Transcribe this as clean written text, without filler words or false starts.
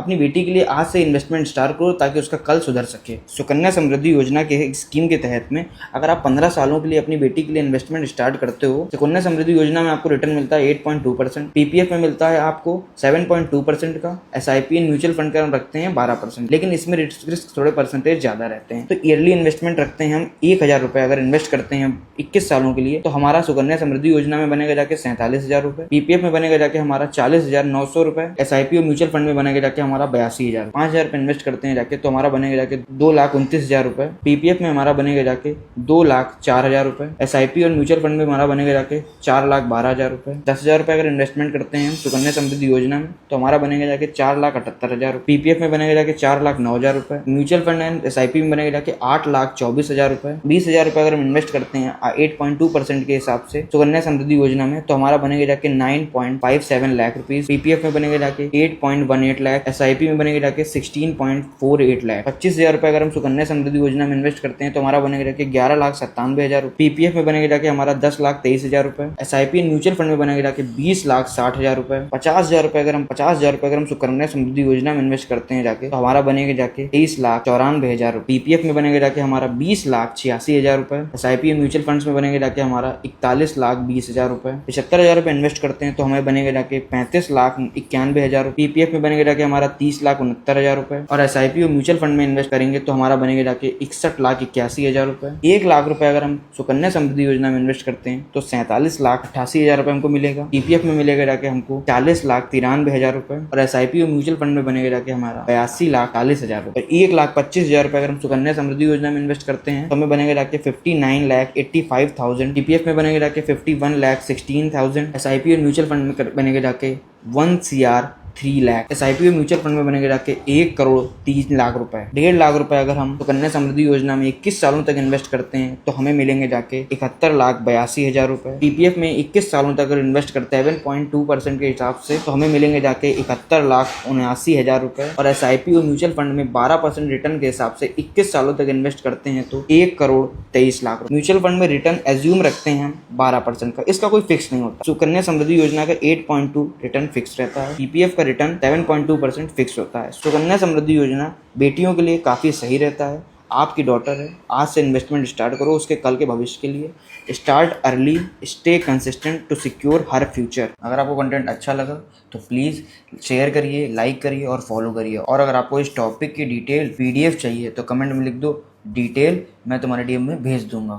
अपनी बेटी के लिए आज से इन्वेस्टमेंट स्टार्ट करो ताकि उसका कल सुधर सके। सुकन्या समृद्धि योजना के स्कीम के तहत में अगर आप 15 सालों के लिए अपनी बेटी के लिए इन्वेस्टमेंट स्टार्ट करते हो, सुकन्या समृद्धि योजना में आपको रिटर्न मिलता है 8.2%, पीपीएफ में मिलता है आपको 7.2% का, एसआईपी एंड म्यूचुअल फंड का हम रखते हैं 12%, लेकिन इसमें रिस्क थोड़े परसेंटेज ज्यादा रहते हैं। तो ईयरली इन्वेस्टमेंट रखते हैं हम 1000 रुपए अगर इन्वेस्ट करते हैं 21 सालों के लिए, तो हमारा सुकन्या समृद्धि योजना में बनेगा जाके 47,000 रुपए, पीपीएफ में बनेगा जाके हमारा 40,900 रुपए, एसआईपी और म्यूचुअल फंड में बनेगा जाके हमारा 82,000। 5,000 रुपए इन्वेस्ट करते हैं जाके तो हमारा बनेगा जाके 2,29,000 रुपए, पीपीएफ में हमारा बनेगा जाके 2,04,000 रुपए, एसआईपी और म्यूचुअल फंड में हमारा बनेगा जाके 4,12,000 रुपए। 10,000 रुपए अगर इन्वेस्टमेंट करते हैं सुकन्या समृद्धि योजना में तो हमारा बनेगा जाके 4,78,000, पीपीएफ में बनेगा जाके 4,09,000 रुपए, म्यूचुअल फंड एंड एसआईपी में बनेगा जाके 8,24,000 रुपए। 20,000 रुपए अगर हम इन्वेस्ट करते हैं 8.2% के हिसाब से सुकन्या समृद्धि योजना में तो हमारा बनेगा जाके 9.57 लाख रुपीज, पीपीएफ में बनेगा जाके 8.18 लाख, एसआईपी में बनेगा जाके 16.48 लाख। 25,000 रुपए अगर हम सुकन्या समृद्धि योजना में इन्वेस्ट करते हैं तो हमारा बनेगा जाके 11,97,000, पीपीएफ में बनेगा जाके हमारा 10,23,000 रुपए, एसआईपी म्यूचुअल फंड में बनेगा जाके 20,60,000 रुपए। 50,000 रुपए अगर हम सुकन्या समृद्धि योजना में इन्वेस्ट करते हैं जाके तो हमारा बनेगा जाके 23,94,000, पीपीएफ में बनेगा जाके हमारा 20,86,000 रुपए, एसआईपी म्यूचुअल फंड्स में बनेगा जाके हमारा 41,20,000 रुपए। 75,000 रुपए इन्वेस्ट करते हैं तो हमें बनेगा जाके 35,91,000, पीपीएफ में बनेगा जाके हमारा 30,69,000 रुपए, और एसआईपी और म्यूचुअल फंड में इन्वेस्ट करेंगे तो हमारा बनेगा जाके 61,81,000 रुपए। 1 लाख रुपए अगर हम सुकन्या समृद्धि योजना में इन्वेस्ट करते हैं तो 47,88,000 रुपए हमको मिलेगा, पीपीएफ में मिलेगा जाके हमको 40,93,000 रुपए, और एसआईपी और म्यूचुअल फंड में बनेगा जाके हमारा 82,40,000 रुपए। 1,25,000 रुपए अगर हम सुकन्या समृद्धि योजना में इन्वेस्ट करते हैं तो हमें बनेगा जाके 59,85,000, पीपीएफ में बनेगा जाके 51,16,000, एसआईपी और म्यूचुअल फंड में बनेगा जाके 1,03 लाख, एसआईपी और म्यूचुअल फंड में बनेगा जाके 1,03,00,000 रुपए। 1.5 लाख रुपए अगर हम सुकन्या समृद्धि योजना में 21 सालों तक इन्वेस्ट करते हैं तो हमें मिलेंगे जाके 71,82,000 रुपए, पीपीएफ में 21 सालों तक अगर इन्वेस्ट करते हैं 7.2% के हिसाब से तो हमें मिलेंगे जाके 71,79,000 रुपए, और एसआईपी और म्यूचुअल फंड में 12% रिटर्न के हिसाब से 21 सालों तक इन्वेस्ट करते हैं तो 1,23,00,000 रुपए। म्यूचुअल फंड में रिटर्न एज्यूम रखते हैं हम 12% का, इसका कोई फिक्स नहीं होता। सुकन्या समृद्धि योजना का 8.2 रिटर्न फिक्स रहता है, पीपीएफ का रिटर्न 7.2% फिक्स होता है। सुकन्या समृद्धि योजना बेटियों के लिए काफी सही रहता है। आपकी डॉटर है, आज से इन्वेस्टमेंट स्टार्ट करो उसके कल के भविष्य के लिए। Start early, stay consistent to secure her future. अगर आपको कंटेंट अच्छा लगा तो प्लीज़ शेयर करिए, लाइक करिए और फॉलो करिए, और अगर आपको इस टॉपिक की डिटेल पीडीएफ चाहिए तो कमेंट में लिख दो डिटेल, मैं तुम्हारे डीएम में भेज दूंगा।